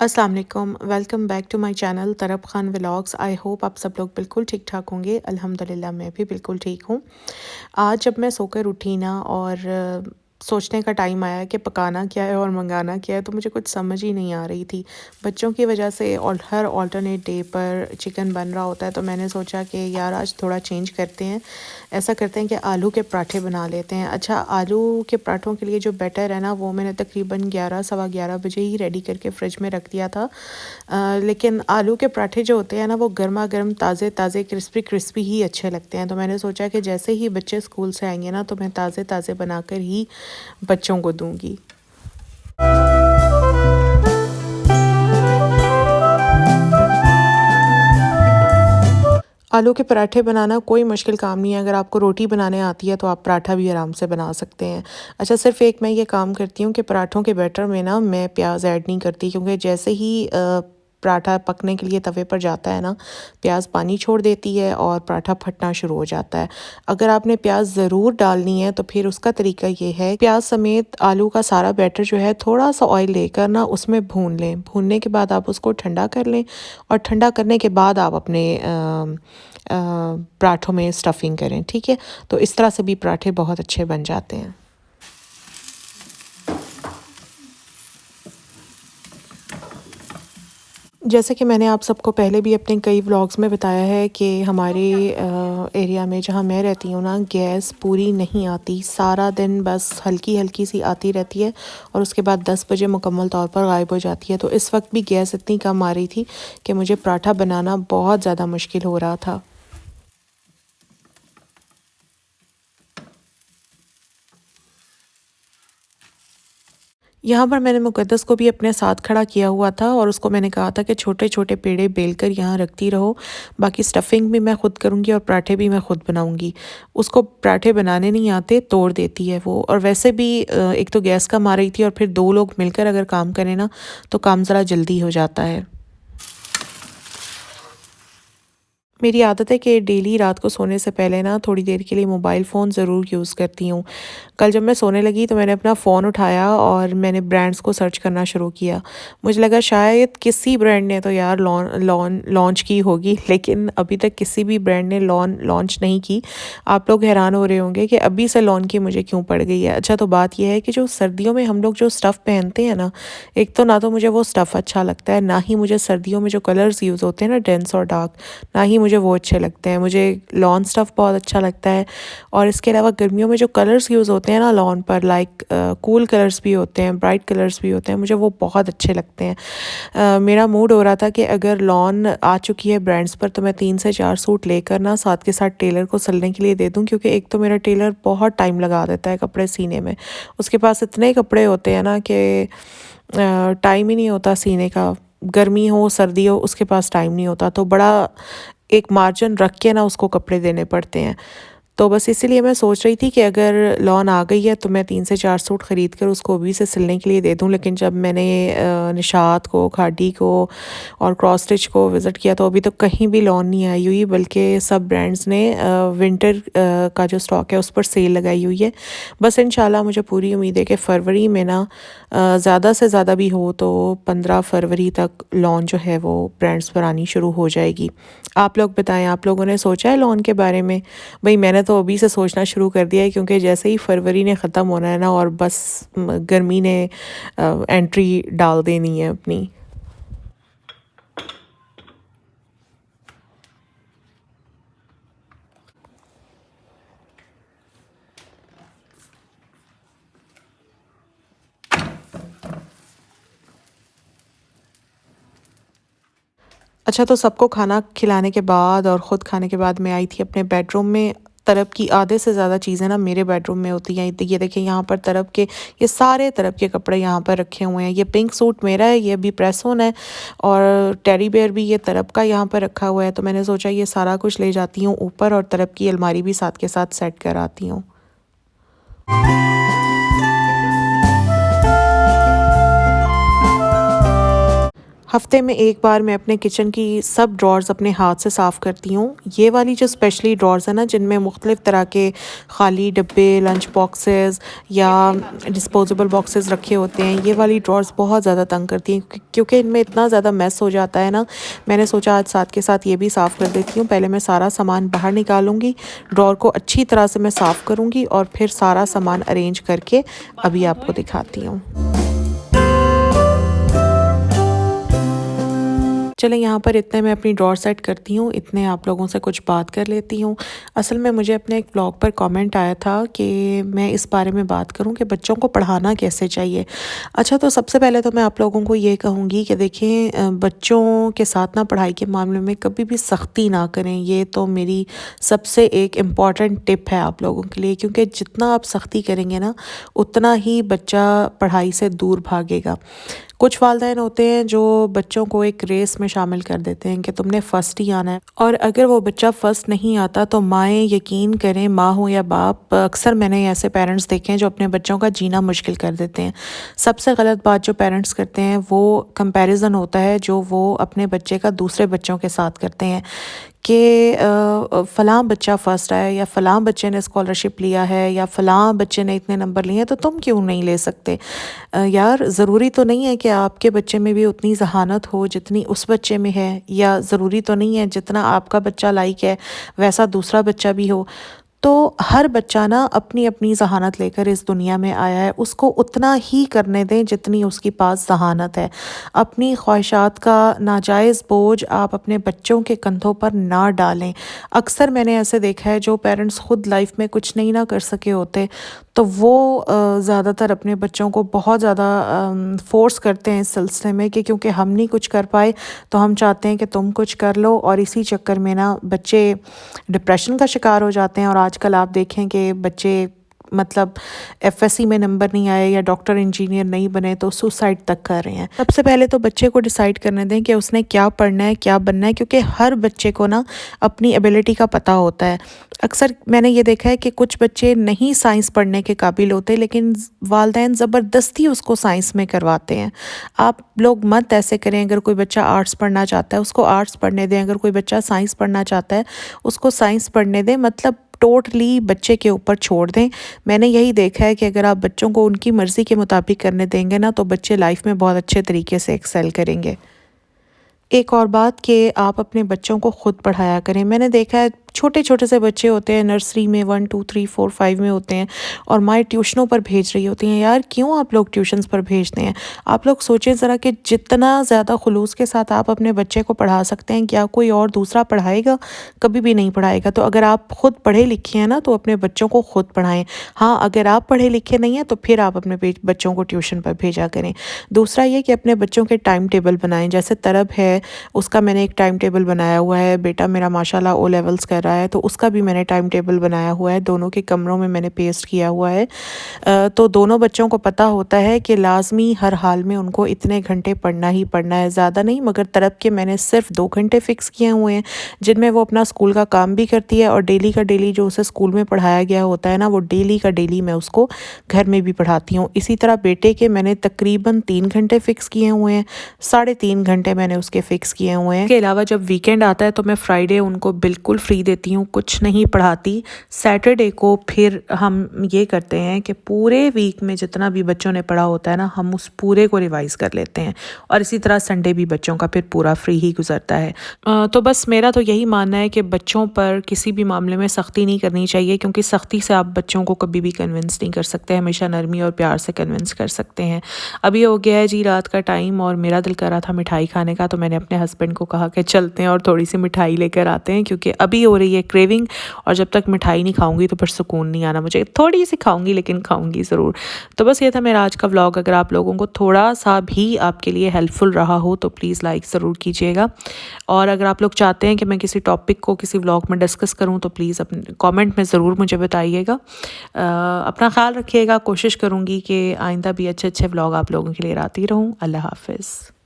अस्सलाम वालेकुम, welcome back to my channel Tarab Khan vlogs. I hope आप सब लोग बिल्कुल ठीक ठाक होंगे। अल्हम्दुलिल्लाह मैं भी बिल्कुल ठीक हूँ। आज जब मैं सोकर उठी ना और सोचने का टाइम आया कि पकाना क्या है और मंगाना क्या है, तो मुझे कुछ समझ ही नहीं आ रही थी। बच्चों की वजह से और हर ऑल्टरनेट डे पर चिकन बन रहा होता है, तो मैंने सोचा कि यार आज थोड़ा चेंज करते हैं। ऐसा करते हैं कि आलू के पराठे बना लेते हैं। अच्छा, आलू के पराठों के लिए जो बैटर है ना, वो मैंने तकरीबन 11 सवा 11 बजे ही रेडी करके फ़्रिज में रख दिया था। लेकिन आलू के पराठे जो होते हैं ना, वो गर्मा गर्म ताज़े ताज़े क्रिस्पी क्रिस्पी ही अच्छे लगते हैं। तो मैंने सोचा कि जैसे ही बच्चे स्कूल से आएंगे ना, तो मैं ताज़े ताज़े बनाकर ही बच्चों को दूंगी। आलू के पराठे बनाना कोई मुश्किल काम नहीं है। अगर आपको रोटी बनाने आती है तो आप पराठा भी आराम से बना सकते हैं। अच्छा, सिर्फ एक मैं ये काम करती हूँ कि पराठों के बैटर में ना मैं प्याज ऐड नहीं करती, क्योंकि जैसे ही पराठा पकने के लिए तवे पर जाता है ना, प्याज पानी छोड़ देती है और पराठा फटना शुरू हो जाता है। अगर आपने प्याज ज़रूर डालनी है तो फिर उसका तरीका ये है, प्याज समेत आलू का सारा बैटर जो है थोड़ा सा ऑयल लेकर ना उसमें भून लें। भूनने के बाद आप उसको ठंडा कर लें और ठंडा करने के बाद आप अपने पराठों में स्टफिंग करें। ठीक है, तो इस तरह से भी पराठे बहुत अच्छे बन जाते हैं। जैसे कि मैंने आप सबको पहले भी अपने कई व्लॉग्स में बताया है कि हमारे एरिया में जहाँ मैं रहती हूँ ना, गैस पूरी नहीं आती। सारा दिन बस हल्की हल्की सी आती रहती है और उसके बाद 10 बजे मुकम्मल तौर पर गायब हो जाती है। तो इस वक्त भी गैस इतनी कम आ रही थी कि मुझे पराठा बनाना बहुत ज़्यादा मुश्किल हो रहा था। यहाँ पर मैंने मुक़द्दस को भी अपने साथ खड़ा किया हुआ था और उसको मैंने कहा था कि छोटे छोटे पेड़े बेल कर यहाँ रखती रहो, बाकी स्टफिंग भी मैं ख़ुद करूँगी और पराठे भी मैं ख़ुद बनाऊँगी। उसको पराठे बनाने नहीं आते, तोड़ देती है वो। और वैसे भी एक तो गैस कम आ रही थी और फिर 2 लोग मिलकर अगर काम करें ना, तो काम ज़रा जल्दी हो जाता है। मेरी आदत है कि डेली रात को सोने से पहले ना थोड़ी देर के लिए मोबाइल फ़ोन ज़रूर यूज़ करती हूँ। कल जब मैं सोने लगी तो मैंने अपना फ़ोन उठाया और मैंने ब्रांड्स को सर्च करना शुरू किया। मुझे लगा शायद किसी ब्रांड ने तो यार लॉन्च की होगी, लेकिन अभी तक किसी भी ब्रांड ने लॉन्च नहीं की। आप लोग हैरान हो रहे होंगे कि अभी से लॉन्च की मुझे क्यों पड़ गई है। अच्छा, तो बात यह है कि जो सर्दियों में हम लोग जो स्टफ़ पहनते हैं ना, एक तो ना तो मुझे वो स्टफ़ अच्छा लगता है, ना ही मुझे सर्दियों में जो कलर्स यूज़ होते हैं ना, डेंस और डार्क, ना ही मुझे वो अच्छे लगते हैं। मुझे लॉन स्टफ़ बहुत अच्छा लगता है। और इसके अलावा गर्मियों में जो कलर्स यूज़ होते हैं ना लॉन पर, लाइक कूल कलर्स भी होते हैं, ब्राइट कलर्स भी होते हैं, मुझे वो बहुत अच्छे लगते हैं। मेरा मूड हो रहा था कि अगर लॉन आ चुकी है ब्रांड्स पर तो मैं 3 से 4 सूट लेकर ना साथ के साथ टेलर को सिलने के लिए दे दूँ, क्योंकि एक तो मेरा टेलर बहुत टाइम लगा देता है कपड़े सीने में। उसके पास इतने कपड़े होते हैं ना कि टाइम ही नहीं होता सीने का। गर्मी हो सर्दी हो, उसके पास टाइम नहीं होता, तो बड़ा एक मार्जिन रख के ना उसको कपड़े देने पड़ते हैं। तो बस इसीलिए मैं सोच रही थी कि अगर लॉन आ गई है तो मैं 3 से 4 सूट ख़रीद कर उसको अभी से सिलने के लिए दे दूं। लेकिन जब मैंने निशात को, खादी को और क्रॉस स्टिच को विज़िट किया तो अभी तो कहीं भी लॉन नहीं आई हुई, बल्कि सब ब्रांड्स ने विंटर का जो स्टॉक है उस पर सेल लगाई हुई है। बस इंशाल्लाह मुझे पूरी उम्मीद है कि फ़रवरी में ना ज़्यादा से ज़्यादा भी हो तो 15 फरवरी तक लॉन जो है वो ब्रांड्स पर आनी शुरू हो जाएगी। आप लोग बताएं, आप लोगों ने सोचा है लॉन के बारे में? भाई मैंने तो अभी से सोचना शुरू कर दिया है, क्योंकि जैसे ही फरवरी ने ख़त्म होना है ना और बस गर्मी ने एंट्री डाल देनी है अपनी। अच्छा, तो सबको खाना खिलाने के बाद और ख़ुद खाने के बाद मैं आई थी अपने बेडरूम में। तरब की आधे से ज़्यादा चीज़ें ना मेरे बेडरूम में होती हैं। ये देखिए यहाँ पर तरब के ये सारे तरब के कपड़े यहाँ पर रखे हुए हैं। ये पिंक सूट मेरा है, ये भी प्रेस ऑन है, और टेडी बेयर भी ये तरब का यहाँ पर रखा हुआ है। तो मैंने सोचा ये सारा कुछ ले जाती हूँ ऊपर और तरब की अलमारी भी साथ के साथ सेट कर आती हूँ। हफ्ते में एक बार मैं अपने किचन की सब ड्रॉर्स अपने हाथ से साफ़ करती हूँ। ये वाली जो स्पेशली ड्रॉर्स है ना, जिनमें मुख्तलिफ़ तरह के खाली डब्बे, लंच बॉक्सेस या डिस्पोजेबल बॉक्सेस रखे होते हैं, ये वाली ड्रॉर्स बहुत ज़्यादा तंग करती हैं क्योंकि इनमें इतना ज़्यादा मैस हो जाता है ना। मैंने सोचा आज साथ के साथ ये भी साफ़ कर देती हूँ। पहले मैं सारा सामान बाहर निकालूंगी, ड्रॉर को अच्छी तरह से मैं साफ़ करूँगी और फिर सारा सामान अरेंज करके अभी आपको दिखाती हूँ। चलें, यहाँ पर इतने मैं अपनी ड्रॉर सेट करती हूँ, इतने आप लोगों से कुछ बात कर लेती हूँ। असल में मुझे अपने एक ब्लॉग पर कमेंट आया था कि मैं इस बारे में बात करूँ कि बच्चों को पढ़ाना कैसे चाहिए। अच्छा, तो सबसे पहले तो मैं आप लोगों को ये कहूँगी कि देखें, बच्चों के साथ ना पढ़ाई के मामले में कभी भी सख्ती ना करें। ये तो मेरी सबसे एक इम्पॉर्टेंट टिप है आप लोगों के लिए, क्योंकि जितना आप सख्ती करेंगे ना, उतना ही बच्चा पढ़ाई से दूर भागेगा। कुछ वालिदैन होते हैं जो बच्चों को एक रेस में शामिल कर देते हैं कि तुमने फ़र्स्ट ही आना है, और अगर वो बच्चा फ़र्स्ट नहीं आता तो माएँ, यकीन करें, माँ हो या बाप, अक्सर मैंने ऐसे पेरेंट्स देखे हैं जो अपने बच्चों का जीना मुश्किल कर देते हैं। सबसे गलत बात जो पेरेंट्स करते हैं वो कंपैरिजन होता है, जो वो अपने बच्चे का दूसरे बच्चों के साथ करते हैं कि फ़लाँ बच्चा फ़र्स्ट आया, या फ़लाँ बच्चे ने स्कॉलरशिप लिया है, या फ़लाँ बच्चे ने इतने नंबर लिए हैं, तो तुम क्यों नहीं ले सकते। यार, ज़रूरी तो नहीं है कि आपके बच्चे में भी उतनी ज़हानत हो जितनी उस बच्चे में है, या ज़रूरी तो नहीं है जितना आपका बच्चा लाइक है वैसा दूसरा बच्चा भी हो। तो हर बच्चा ना अपनी अपनी ज़हानत लेकर इस दुनिया में आया है, उसको उतना ही करने दें जितनी उसके पास ज़हानत है। अपनी ख्वाहिशात का नाजायज़ बोझ आप अपने बच्चों के कंधों पर ना डालें। अक्सर मैंने ऐसे देखा है जो पेरेंट्स ख़ुद लाइफ में कुछ नहीं ना कर सके होते, तो वो ज़्यादातर अपने बच्चों को बहुत ज़्यादा फ़ोर्स करते हैं इस सिलसिले में कि क्योंकि हम नहीं कुछ कर पाए तो हम चाहते हैं कि तुम कुछ कर लो, और इसी चक्कर में ना बच्चे डिप्रेशन का शिकार हो जाते हैं। और आजकल आप देखें कि बच्चे मतलब एफएससी में नंबर नहीं आए या डॉक्टर इंजीनियर नहीं बने तो सुसाइड तक कर रहे हैं। सबसे पहले तो बच्चे को डिसाइड करने दें कि उसने क्या पढ़ना है, क्या बनना है, क्योंकि हर बच्चे को ना अपनी एबिलिटी का पता होता है। अक्सर मैंने ये देखा है कि कुछ बच्चे नहीं साइंस पढ़ने के काबिल होते, लेकिन वालिदैन ज़बरदस्ती उसको साइंस में करवाते हैं। आप लोग मत ऐसे करें। अगर कोई बच्चा आर्ट्स पढ़ना चाहता है उसको आर्ट्स पढ़ने दें, अगर कोई बच्चा साइंस पढ़ना चाहता है उसको साइंस पढ़ने दें। मतलब टोटली बच्चे के ऊपर छोड़ दें। मैंने यही देखा है कि अगर आप बच्चों को उनकी मर्ज़ी के मुताबिक करने देंगे ना, तो बच्चे लाइफ में बहुत अच्छे तरीके से एक्सेल करेंगे। एक और बात कि आप अपने बच्चों को ख़ुद पढ़ाया करें। मैंने देखा है छोटे छोटे से बच्चे होते हैं, नर्सरी में 1 2 3 4 5 में होते हैं, और माएँ ट्यूशनों पर भेज रही होती हैं। यार, क्यों आप लोग ट्यूशन्स पर भेजते हैं? आप लोग सोचें ज़रा कि जितना ज़्यादा खुलूस के साथ आप अपने बच्चे को पढ़ा सकते हैं, क्या कोई और दूसरा पढ़ाएगा? कभी भी नहीं पढ़ाएगा। तो अगर आप ख़ुद पढ़े लिखे हैं ना, तो अपने बच्चों को ख़ुद पढ़ाएं। हाँ, अगर आप पढ़े लिखे नहीं हैं तो फिर आप अपने बच्चों को ट्यूशन पर भेजा करें। दूसरा ये कि अपने बच्चों के टाइम टेबल बनाएं। जैसे तरब है, उसका मैंने एक टाइम टेबल बनाया हुआ है। बेटा मेरा माशाल्लाह ओ लेवल्स कर रहा है, तो उसका भी मैंने टाइम टेबल बनाया हुआ है। दोनों के कमरों में मैंने पेस्ट किया हुआ है। तो दोनों बच्चों को पता होता है कि लाजमी हर हाल में उनको इतने घंटे पढ़ना ही पढ़ना है। ज़्यादा नहीं, मगर तरब के मैंने सिर्फ 2 घंटे फ़िक्स किए हुए हैं, जिनमें वो अपना स्कूल का काम भी करती है, और डेली का डेली जो उसे स्कूल में पढ़ाया गया होता है ना, वो डेली का डेली मैं उसको घर में भी पढ़ाती हूँ। इसी तरह बेटे के मैंने तकरीबन 3 घंटे फ़िक्स किए हुए हैं, 3.5 घंटे मैंने उसके फ़िक्स किए हुए हैं। इसके अलावा जब वीकेंड आता है तो मैं फ्राइडे उनको बिल्कुल फ्री देती हूँ, कुछ नहीं पढ़ाती। सैटरडे को फिर हम ये करते हैं कि पूरे वीक में जितना भी बच्चों ने पढ़ा होता है ना, हम उस पूरे को रिवाइज़ कर लेते हैं, और इसी तरह संडे भी बच्चों का फिर पूरा फ्री ही गुजरता है। तो बस मेरा तो यही मानना है कि बच्चों पर किसी भी मामले में सख्ती नहीं करनी चाहिए, क्योंकि सख्ती से आप बच्चों को कभी भी कन्विंस नहीं कर सकते। हमेशा नरमी और प्यार से कन्विंस कर सकते हैं। अभी हो गया है जी रात का टाइम, और मेरा दिल कर रहा था मिठाई खाने का, तो मैंने अपने हस्बैंड को कहा कि चलते हैं और थोड़ी सी मिठाई लेकर आते हैं, क्योंकि अभी हो रही है क्रेविंग, और जब तक मिठाई नहीं खाऊंगी तो फिर सुकून नहीं आना मुझे। थोड़ी सी खाऊंगी, लेकिन खाऊंगी ज़रूर। तो बस ये था मेरा आज का व्लॉग। अगर आप लोगों को थोड़ा सा भी आपके लिए हेल्पफुल रहा हो तो प्लीज़ लाइक ज़रूर कीजिएगा, और अगर आप लोग चाहते हैं कि मैं किसी टॉपिक को किसी व्लॉग में डिस्कस करूँ तो प्लीज़ अपने कॉमेंट में ज़रूर मुझे बताइएगा। अपना ख्याल रखिएगा। कोशिश करूँगी कि आइंदा भी अच्छे अच्छे व्लॉग आप लोगों के लिए लाती रहूँ। अल्लाह हाफ़िज़।